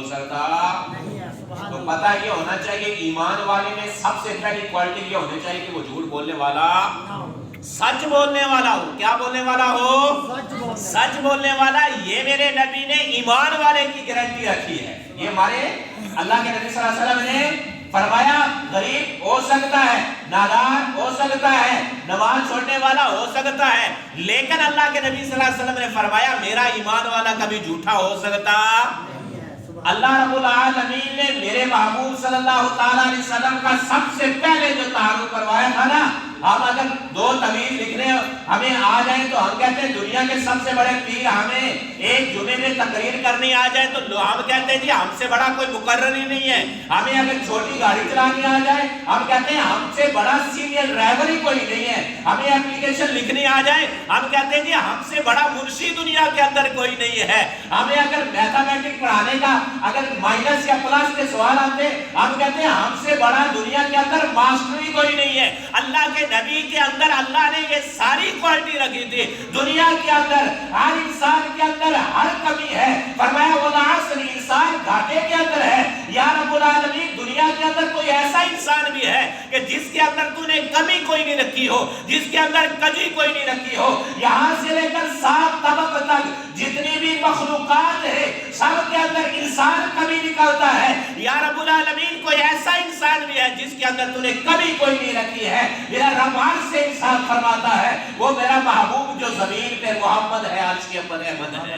سکتا نہیں ہے۔ تو پتہ یہ ہونا چاہیے ایمان والے میں سب سے پہلی کوالٹی یہ ہونی چاہیے کہ وہ جھوٹ بولنے والا سچ بولنے والا ہو۔ کیا بولنے والا ہو؟ سچ بولنے والا۔ یہ میرے نبی نے ایمان والے کی گارنٹی رکھی ہے۔ یہ ہمارے اللہ کے نبی صلی اللہ علیہ وسلم نے فرمایا غریب ہو سکتا ہے، نادار ہو سکتا ہے، نماز چھوڑنے والا ہو سکتا ہے، لیکن اللہ کے نبی صلی اللہ علیہ وسلم نے فرمایا میرا ایمان والا کبھی جھوٹا ہو سکتا۔ اللہ رب العالمین نے میرے محبوب صلی اللہ تعالیٰ علیہ وسلم کا سب سے پہلے جو تعارف کروایا تھا نا، ہم اگر دو طویل لکھنے ہمیں آ جائیں تو ہم کہتے ہیں دنیا کے سب سے بڑے پیر ہمیں ایک جمعے میں تقریر کرنی آ جائے تو ہم کہتے ہیں جی ہم سے بڑا کوئی مقرر ہی نہیں ہے۔ ہمیں اگر چھوٹی گاڑی چلانی آ جائے ہم کہتے ہیں ہم سے بڑا سینئر ڈرائیور ہی کوئی نہیں ہے۔ ہمیں اپلیکیشن لکھنی آ جائے ہم کہتے ہیں جی ہم سے بڑا منشی دنیا کے اندر کوئی نہیں ہے۔ ہمیں اگر میتھمیٹک پڑھانے کا اگر مائنس یا پلس کے سوال آتے ہم کہتے ہیں ہم سے بڑا دنیا کے اندر ماسٹر ہی کوئی نہیں ہے۔ اللہ کے نبی کے اندر اللہ نے یہ ساری کوالٹی رکھی تھی۔ دنیا کے اندر ہر انسان کے اندر ہر کمی ہے، فرمایا والعصر انسان گھاٹے کے اندر ہے۔ یا رب العالمین دنیا کے اندر کوئی ایسا انسان بھی ہے کہ جس کے اندر تو نے کمی کوئی نہیں رکھی ہو، جس کے اندر کجی کوئی نہیں رکھی ہو۔ یہاں سے لے کر 7 طبق تک جتنی بھی مخلوقات ہے سب کے اندر انسان کمی نکلتا ہے۔ یا رب العالمین کوئی ایسا انسان بھی ہے جس کے اندر تو نے کمی کوئی نہیں رکھی ہے۔ میرا ربان سے انسان فرماتا ہے وہ میرا محبوب جو زمین پہ محمد ہے عرش کے اوپر احمد ہے۔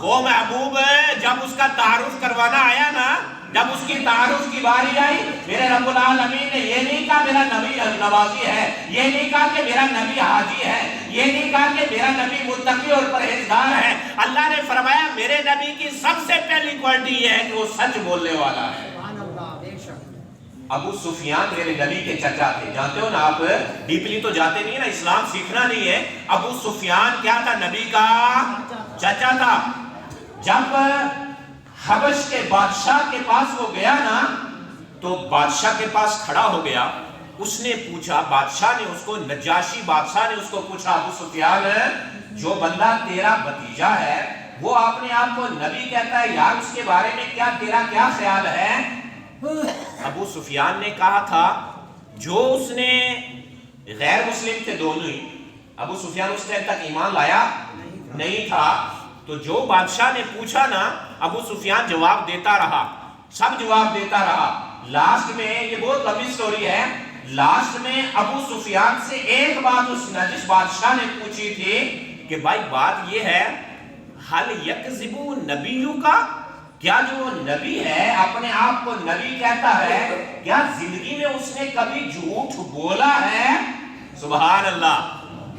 وہ محبوب جب اس کا تعارف کروانا آیا نا، جب اس کی تعارف کی باری آئی، میرے رب العالمین نے یہ نہیں کہا میرا نبی نوازی ہے، یہ نہیں کہا کہ میرا نبی حاجی ہے، یہ نہیں کہا کہ میرا نبی متقی اور پرہیزگار ہے۔ اللہ نے فرمایا میرے نبی کی سب سے پہلی کوالٹی یہ ہے کہ وہ سچ بولنے والا ہے۔ ابو سفیان میرے نبی کے چچا تھے، جانتے ہو نا آپ، ڈیپلی تو جاتے نہیں ہے نا، اسلام سیکھنا نہیں ہے۔ ابو سفیان کیا تھا؟ نبی کا چچا تھا۔ جب حبش کے بادشاہ کے پاس وہ گیا نا تو بادشاہ کے پاس کھڑا ہو گیا، اس نے پوچھا، بادشاہ نے اس کو، نجاشی بادشاہ نے اس کو پوچھا ابو سفیان جو بندہ تیرا بھتیجا ہے وہ اپنے آپ کو نبی کہتا ہے یار اس کے بارے میں کیا تیرا کیا خیال ہے؟ ابو سفیان نے کہا تھا جو اس نے غیر مسلم تھے دونوں ہی، ابو سفیان اس ٹائم تک ایمان لایا نہیں تھا، تو جو بادشاہ نے پوچھا نا ابو سفیان جواب دیتا رہا، سب جواب دیتا رہا۔ لاسٹ میں یہ بہت لمبی سٹوری ہے، لاسٹ میں ابو سفیان سے ایک بات اس نجش بادشاہ نے پوچھی تھی کہ بھائی بات یہ ہے حل یکذبو نبیو کا، کیا جو نبی ہے اپنے آپ کو نبی کہتا ہے کیا زندگی میں اس نے کبھی جھوٹ بولا ہے؟ سبحان اللہ۔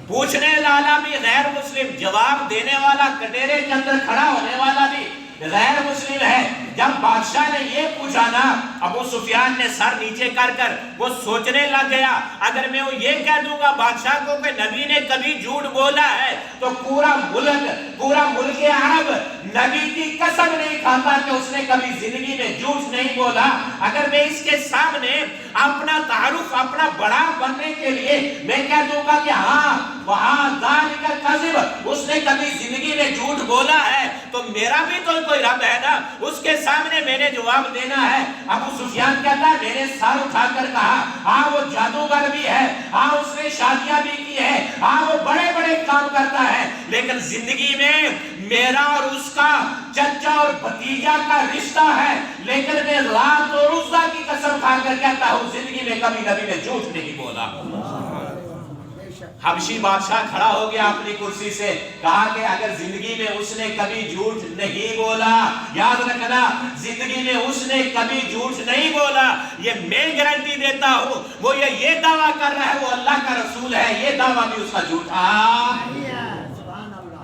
پوچھنے والا بھی غیر مسلم، جواب دینے والا کٹیرے کے اندر کھڑا ہونے والا بھی غیر مسلم ہے۔ جب بادشاہ نے یہ پوچھا نا ابو سفیان نے سر نیچے کر کر وہ سوچنے لگ گیا اگر میں وہ یہ کہہ دوں گا بادشاہ کو کہ نبی نے کبھی جھوٹ بولا ہے تو پورا ملک عرب نبی کی قسم نہیں کھاتا کہ اس نے کبھی زندگی میں جھوٹ نہیں بولا۔ اگر میں اس کے سامنے اپنا تعارف اپنا بڑا بننے کے لیے میں کہہ دوں گا کہ ہاں وہاں ذالک کذب، اس نے کبھی زندگی میں جھوٹ بولا ہے تو میرا بھی تو کوئی رب ہے نا، اس کے سامنے میں نے جواب دینا ہے۔ ابو سفیان کہتا ہے میں نے سر اٹھا کر کہا ہاں وہ جادوگر بھی ہے، ہاں اس نے شادیاں بھی کی ہے، ہاں وہ بڑے بڑے کام کرتا ہے، لیکن زندگی میں میرا اور اس کا چچا اور بھتیجا کا رشتہ ہے، لیکن میں لات اور عزا کی قسم کھا کر کہتا ہوں زندگی میں کبھی نبی نے جھوٹ نہیں بولا۔ حبشی بادشاہ کھڑا ہو گیا اپنی کرسی سے، کہا کہ اگر زندگی میں اس نے کبھی جھوٹ نہیں بولا، یاد رکھنا زندگی میں اس نے کبھی جھوٹ نہیں بولا، یہ میں گارنٹی دیتا ہوں، وہ یہ دعویٰ کر رہا ہے وہ اللہ کا رسول ہے، یہ دعویٰ بھی اس کا جھوٹا۔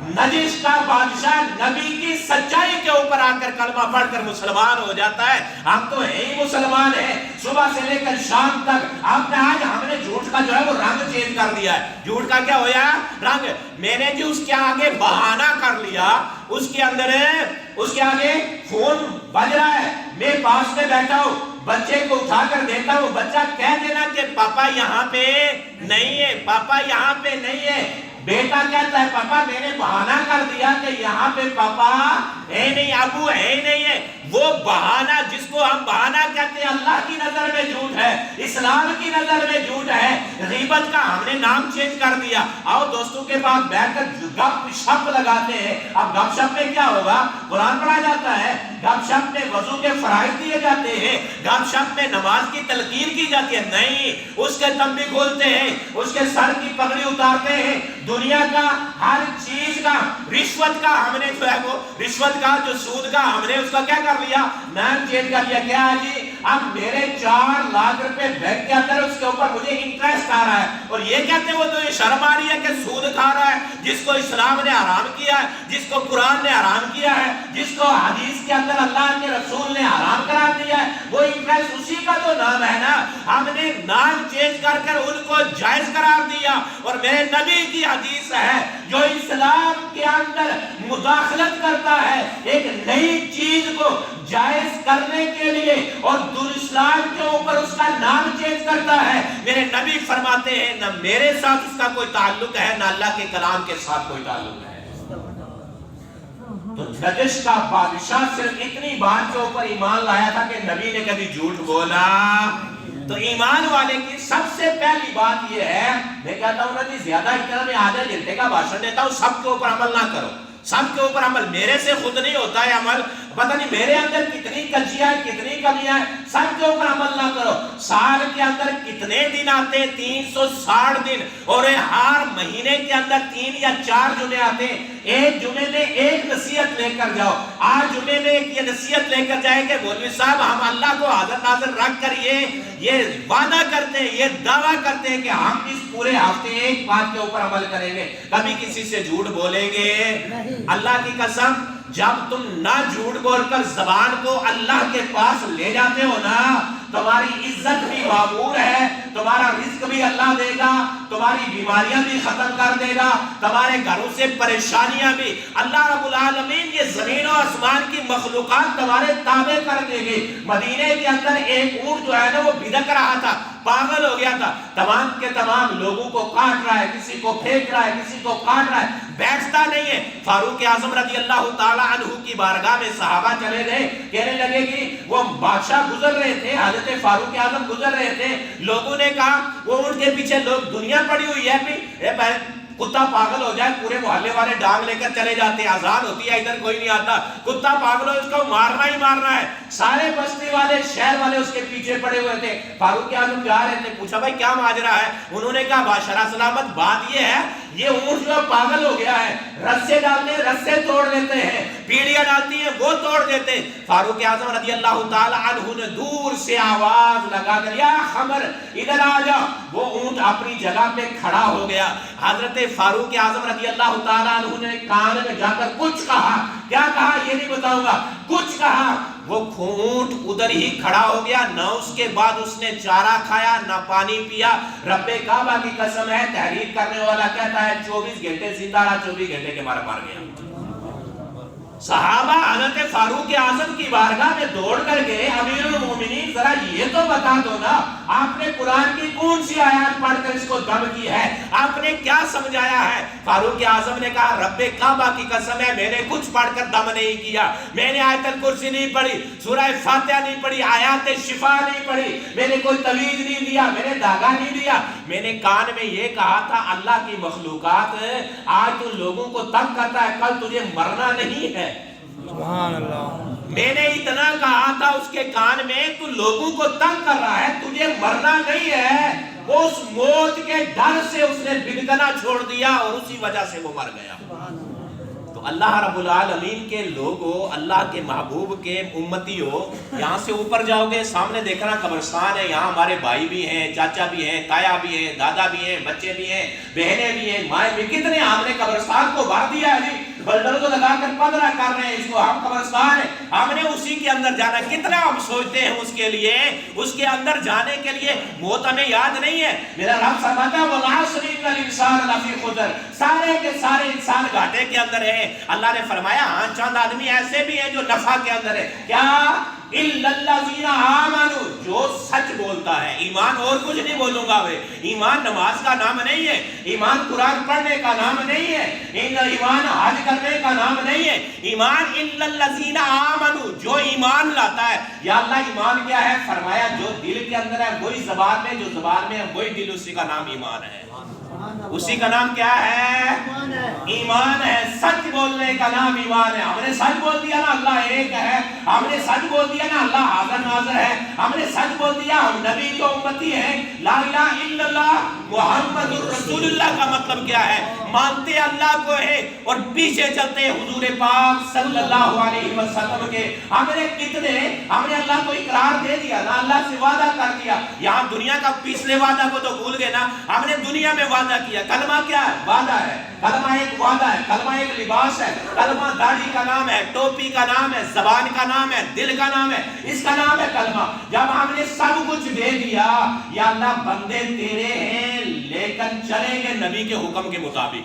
نجش کا بادشاہ نبی کی سچائی کے اوپر آ کر کلمہ پڑھ کر مسلمان ہو جاتا ہے۔ ہم تو ہیں ہی مسلمان ہیں، صبح سے لے کر شام تک آپ نے آج ہم نے جھوٹ کا جو ہے وہ رنگ چینج کر دیا ہے۔ جھوٹ کا کیا ہویا رنگ؟ میں نے جو اس کے آگے بہانہ کر لیا، اس کے اندر اس کے آگے فون بج رہا ہے، میں پاس میں بیٹھا ہوں، بچے کو اٹھا کر دیتا ہوں، بچہ کہہ دینا کہ پاپا یہاں پہ نہیں ہے، پاپا یہاں پہ نہیں ہے، بیٹا کہتا ہے پاپا میں نے بہانہ کر دیا کہ یہاں پہ پاپا ہے نہیں، ابو ہے نہیں ہے، وہ بہانہ جس کو ہم بہانہ کہتے ہیں اللہ کی نظر میں جھوٹ ہے، اسلام کی نظر میں جھوٹ ہے۔ غیبت کا ہم نے نام چینج کر دیا، آؤ دوستوں کے پاس بیٹھ کر گپ شپ لگاتے ہیں۔ اب گپ شپ میں کیا ہوگا؟ قرآن پڑھا جاتا ہے، گپ شپ میں وضو کے فرائض دیے جاتے ہیں، گپ شپ میں نماز کی تلقین کی جاتی ہے، نہیں، اس کے تمبی کھولتے ہیں، اس کے سر کی پگڑی اتارتے ہیں، دنیا کا ہر چیز کا، رشوت کا ہم نے جو ہے وہ رشوت کا جو سود کا ہم نے اس کا کیا کر لیا؟ نام چینج کر لیا۔ کیا جی اب میرے 4 لاکھ روپے بینک کے اندر اس کے اوپر مجھے انٹرسٹ آ رہا ہے، اور یہ کہتے ہیں وہ تو یہ شرم آ رہی ہے کہ سود کھا رہا ہے، جس کو اسلام نے حرام کیا ہے، جس کو قرآن نے حرام کیا ہے، جس کو حدیث کے اندر اللہ کے رسول نے حرام قرار دیا ہے، وہ انٹرسٹ اسی کا تو نام ہے نا۔ ہم نے نام چینج کر کر ان کو جائز قرار دیا، اور میرے نبی کی حدیث ہے جو اسلام کے اندر مداخلت کرتا ہے ایک نئی چیز کو جائز کرنے کے لیے اور اسلام کے اوپر اس کا نام چینج کرتا ہے، میرے نبی فرماتے ہیں نہ میرے ساتھ اس کا کوئی تعلق ہے نہ اللہ کے کلام کے ساتھ کوئی تعلق ہے۔ تو نجش کا بادشاہ صرف اتنی بات کے اوپر ایمان لایا تھا کہ نبی نے کبھی جھوٹ بولا۔ تو ایمان والے کی سب سے پہلی بات یہ ہے، میں کہتا ہوں نا جی زیادہ اتنا میں آدھے گھنٹے کا بھاشن دیتا ہوں، سب کے اوپر عمل نہ کرو، سب کے اوپر عمل، میرے سے خود نہیں ہوتا ہے عمل، پتہ نہیں میرے اندر کتنی کجیاں ہیں کتنی کمیاں ہیں، سب کے اوپر عمل نہ کرو۔ سال کے اندر کتنے دن آتے ہیں؟ 360 دن، اور ہر مہینے کے اندر 3 یا 4 جمعے آتے ہیں، ایک جمعے میں ایک نصیحت لے کر جاؤ۔ آج جمعے میں ایک یہ نصیحت لے کر جائیں کہ مولوی صاحب ہم اللہ کو حاضر ناظر رکھ کر یہ وعدہ کرتے ہیں، یہ دعویٰ کرتے ہیں کہ ہم اس پورے ہفتے ایک بات کے اوپر عمل کریں گے، کبھی کسی سے جھوٹ بولیں گے۔ اللہ کی قسم جب تم نہ جھوٹ بول کر زبان کو اللہ کے پاس لے جاتے ہو نا، تمہاری عزت بھی معمور ہے، تمہارا رزق بھی اللہ دے گا، تمہاری بیماریاں بھی ختم کر دے گا، تمہارے گھروں سے پریشانیاں بھی اللہ رب العالمین یہ زمین و آسمان کی مخلوقات تمہارے تابع کر دے گی۔ مدینے کے اندر ایک اونٹ جو ہے نا وہ بھدک رہا تھا، پاگل ہو گیا تھا، تمام کے تمام لوگوں کو کاٹ رہا ہے، کسی کو پھینک رہا ہے، کسی کو کاٹ رہا ہے، بیٹھتا نہیں ہے۔ فاروق اعظم رضی اللہ تعالی عنہ کی بارگاہ میں صحابہ چلے گئے، کہنے لگے کہ وہ بادشاہ گزر رہے تھے، حضرت فاروق اعظم گزر رہے تھے، لوگوں نے کہا وہ ان کے پیچھے لوگ دنیا پڑی ہوئی ہے، کتا پاگل ہو جائے پورے محلے والے ڈانگ لے کر چلے جاتے ہیں، اذان ہوتی ہے ادھر کوئی نہیں آتا، کتا پاگل ہو اس کو مارنا ہی مارنا ہے، سارے بستی والے شہر والے اس کے پیچھے پڑے ہوئے تھے۔ فاروق اعظم جا رہے تھے، پوچھا بھائی کیا ماجرا ہے؟ انہوں نے کہا بادشاہ سلامت بات یہ ہے یہ اونٹ جو پاگل ہو گیا ہے، رسے ڈالتے ہیں رسے توڑ دیتے ہیں، پیڑیاں ڈالتی ہیں وہ توڑ دیتے ہیں۔ فاروق اعظم رضی اللہ تعالی عنہ نے دور سے آواز لگا کر یا خبر ادھر آ جا، وہ اونٹ اپنی جگہ پہ کھڑا ہو گیا۔ حضرت فاروق اعظم رضی اللہ تعالی عنہ نے کان میں جا کر کچھ کہا، کیا کہا یہ نہیں بتاؤں گا، کچھ کہا، وہ اونٹ ادھر ہی کھڑا ہو گیا، نہ اس کے بعد اس نے چارہ کھایا نہ پانی پیا۔ رب کعبہ کی قسم ہے، تحریر کرنے والا کہتا ہے 24 گھنٹے زندہ رہا، 24 گھنٹے کے بعد مر گیا۔ صحابہ حضرت فاروق اعظم کی بارگاہ میں دوڑ کر گئے، امیر المومنین ذرا یہ تو بتا دو نا، آپ نے قرآن کی کون سی آیات پڑھ کر اس کو دم کی ہے، آپ نے کیا سمجھایا ہے؟ فاروق اعظم نے کہا رب کعبہ کی قسم ہے میں نے کچھ پڑھ کر دم نہیں کیا، میں نے آیت الکرسی نہیں پڑھی، سورہ فاتحہ نہیں پڑھی، آیات شفا نہیں پڑھی، میں نے کوئی تویز نہیں دیا، میں نے دھاگا نہیں دیا، میں نے کان میں یہ کہا تھا اللہ کی مخلوقات آج تو لوگوں کو تنگ کرتا ہے، کل تجھے مرنا نہیں ہے۔ سبحان اللہ، میں نے اتنا کہا تھا اس کے کان میں، تو لوگوں کو تنگ کر رہا ہے، تجھے مرنا نہیں ہے۔ اس موت کے ڈر سے اس نے بگڑنا چھوڑ دیا اور اسی وجہ سے وہ مر گیا۔ تو اللہ رب العالمین کے لوگوں، اللہ کے محبوب کے امتی ہو، یہاں سے اوپر جاؤ گے سامنے دیکھنا قبرستان ہے، یہاں ہمارے بھائی بھی ہیں، چاچا بھی ہیں، تایا بھی ہیں، دادا بھی ہیں، بچے بھی ہیں، بہنیں بھی ہیں، مائیں بھی، کتنے ہم نے قبرستان کو بھر دیا ہے جی، بلڈر کو لگا کر پدرا کر رہے ہیں اس کو، ہم قبرستان ہے، ہم نے اسی کے اندر جانا، کتنا ہم سوچتے ہیں اس کے لیے، اس کے اندر جانے کے لیے، موت ہمیں یاد نہیں ہے۔ میرا رب فرماتا ہے وَالْعَصْرِ إِنَّ الْإِنسَانَ لَفِي خُسْرٍ، سارے کے سارے انسان گھاٹے کے اندر ہیں۔ اللہ نے فرمایا ہاں چند آدمی ایسے بھی ہیں جو نفع کے اندر ہے، کیا الا الذین آمنوا، جو سچ بولتا ہے. ایمان اور کچھ نہیں بولوں گا بھائی. ایمان نماز کا نام نہیں ہے، ایمان قرآن پڑھنے کا نام نہیں ہے، ایمان حج کرنے کا نام نہیں ہے. ایمان الا الذین آمنوا، جو ایمان لاتا ہے. یا اللہ ایمان کیا ہے؟ فرمایا جو دل کے اندر ہے وہی زبان میں، جو زبان میں ہے وہی دل، اسی کا نام ایمان ہے. اسی کا نام کیا ہے؟ ایمان ہے. سچ بولنے کا نام ایمان ہے. ہم نے سچ بول دیا نا اللہ ایک ہے، ہم نے سچ بول دیا نا اللہ حاضر ناظر ہے، ہم نے سچ بول دیا ہم نبی کے امتی ہیں. لا الہ الا اللہ محمد الرسول اللہ کا مطلب کیا ہے؟ مانتے اللہ کو ہے اور پیچھے چلتے حضور پاک صلی اللہ علیہ وسلم کے. ہم نے کتنے، ہم نے اللہ کو اقرار دے دیا نا، اللہ سے وعدہ کر دیا. یہاں دنیا کا پچھلے وعدہ کو تو بھول گئے نا. ہم نے دنیا میں وعدہ کیا. کلمہ کیا ہے؟ وعدہ ہے. کلمہ ایک وعدہ ہے، کلمہ ایک لباس ہے. کلمہ داڑھی کا نام ہے، ٹوپی کا نام ہے، زبان کا نام ہے، دل کا نام ہے، اس کا نام ہے کلمہ. جب ہم نے سب کچھ دے دیا، یا اللہ بندے تیرے ہیں لیکن چلیں گے نبی کے حکم کے مطابق.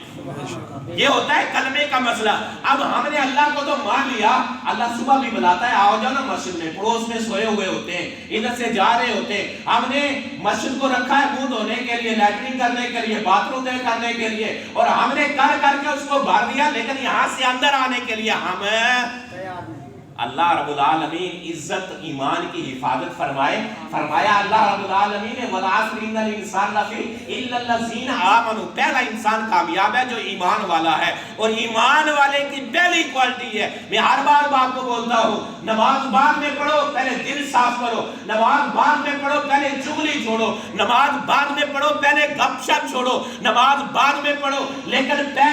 یہ ہوتا ہے کلمے کا مسئلہ. اب ہم نے اللہ کو تو مان لیا. اللہ صبح بھی بلاتا ہے آؤ جاؤ نا مسجد میں، پڑوس میں سوئے ہوئے ہوتے ہیں، ادھر سے جا رہے ہوتے ہیں. ہم نے مسجد کو رکھا ہے منہ دھونے کے لیے، لیٹرنگ کرنے کے لیے، باتھ روم کرنے کے لیے، اور ہم نے کر کر کے اس کو بھر دیا، لیکن یہاں سے اندر آنے کے لیے ہم اللہ رب العالمین عزت ایمان کی حفاظت فرمائے. فرمایا اللہ رب العالمین نے وَالْعَصْرِ إِنَّ الْإِنسَانَ لَفِي إِلَّا الَّذِينَ آمَنُوا. پہلا انسان کامیاب ہے جو ایمان والا ہے، اور ایمان والے کی پہلی کوالٹی ہے. میں ہر بار باپ کو بولتا ہوں، نماز بعد میں پڑھو، پہلے دل صاف کرو. نماز بعد میں پڑھو، پہلے چغلی چھوڑو. نماز بعد میں پڑھو، پہلے گپ شپ چھوڑو. نماز بعد میں پڑھو، لیکن پہلے